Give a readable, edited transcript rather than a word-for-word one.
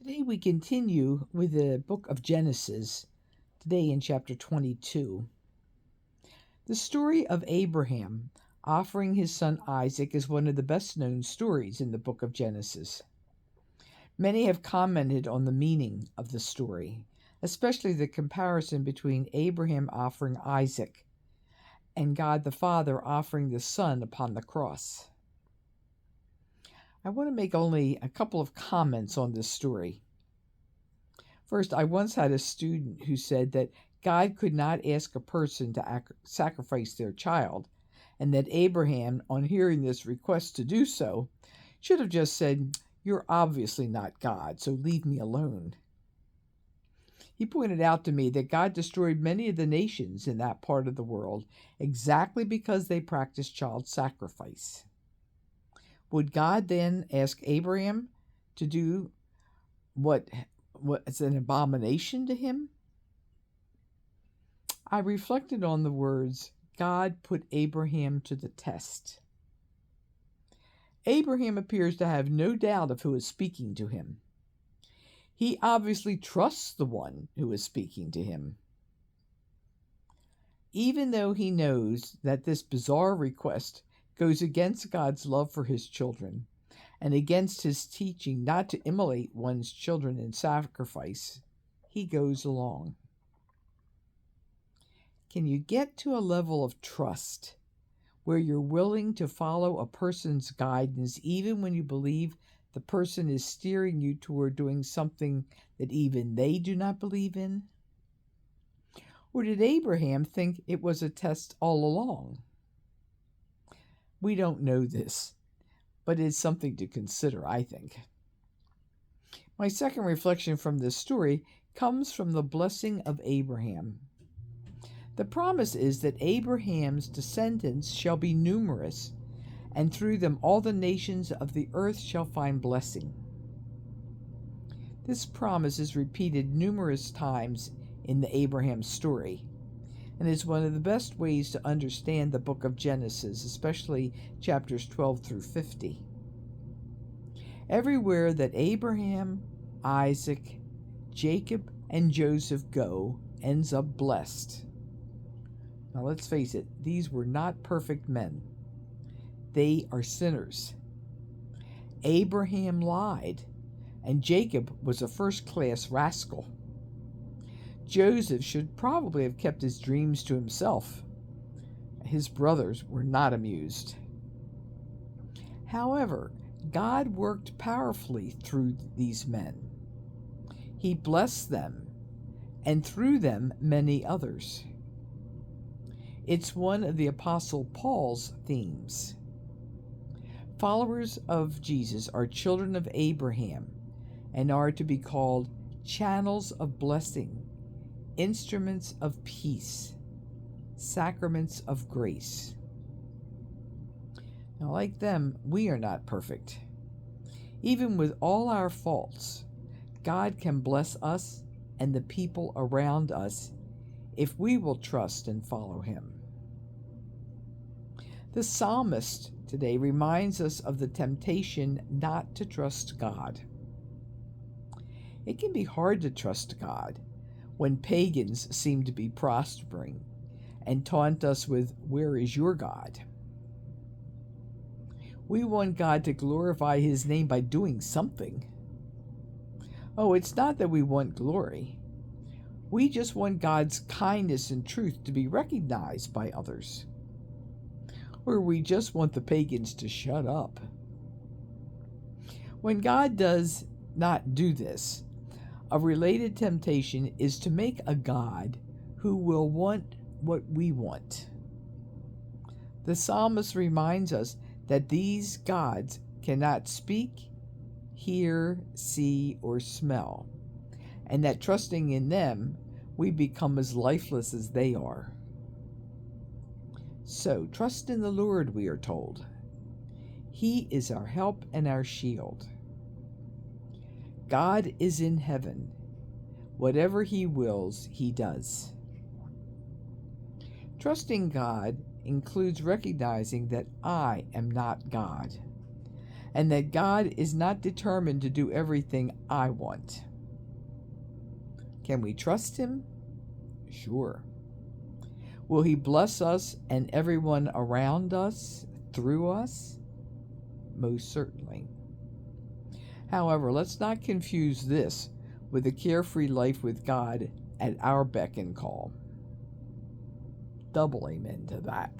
Today we continue with the book of Genesis, today in chapter 22. The story of Abraham offering his son Isaac is one of the best known stories in the book of Genesis. Many have commented on the meaning of the story, especially the comparison between Abraham offering Isaac and God the Father offering the Son upon the cross. I want to make only a couple of comments on this story. First, I once had a student who said that God could not ask a person to sacrifice their child, and that Abraham, on hearing this request to do so, should have just said, "You're obviously not God, so leave me alone." He pointed out to me that God destroyed many of the nations in that part of the world exactly because they practiced child sacrifice. Would God then ask Abraham to do what is an abomination to him? I reflected on the words, God put Abraham to the test. Abraham appears to have no doubt of who is speaking to him. He obviously trusts the one who is speaking to him. Even though he knows that this bizarre request goes against God's love for his children and against his teaching not to immolate one's children in sacrifice, he goes along. Can you get to a level of trust where you're willing to follow a person's guidance even when you believe the person is steering you toward doing something that even they do not believe in? Or did Abraham think it was a test all along? We don't know this, but it's something to consider, I think. My second reflection from this story comes from the blessing of Abraham. The promise is that Abraham's descendants shall be numerous, and through them all the nations of the earth shall find blessing. This promise is repeated numerous times in the Abraham story, and is one of the best ways to understand the book of Genesis, especially chapters 12 through 50. Everywhere that Abraham, Isaac, Jacob, and Joseph go ends up blessed. Now let's face it, these were not perfect men. They are sinners. Abraham lied, and Jacob was a first-class rascal. Joseph should probably have kept his dreams to himself. His brothers were not amused. However, God worked powerfully through these men. He blessed them, and through them many others. It's one of the Apostle Paul's themes. Followers of Jesus are children of Abraham and are to be called channels of blessing, instruments of peace, sacraments of grace. Now, like them, we are not perfect. Even with all our faults, God can bless us and the people around us if we will trust and follow him. The psalmist today reminds us of the temptation not to trust God. It can be hard to trust God when pagans seem to be prospering and taunt us with, "Where is your God?" We want God to glorify his name by doing something. Oh, it's not that we want glory. We just want God's kindness and truth to be recognized by others. Or we just want the pagans to shut up. When God does not do this, a related temptation is to make a God who will want what we want. The psalmist reminds us that these gods cannot speak, hear, see, or smell, and that trusting in them, we become as lifeless as they are. So, trust in the Lord, we are told. He is our help and our shield. God is in heaven. Whatever he wills, he does. Trusting God includes recognizing that I am not God, and that God is not determined to do everything I want. Can we trust Him? Sure. Will He bless us and everyone around us through us? Most certainly. However, let's not confuse this with a carefree life with God at our beck and call. Double amen to that.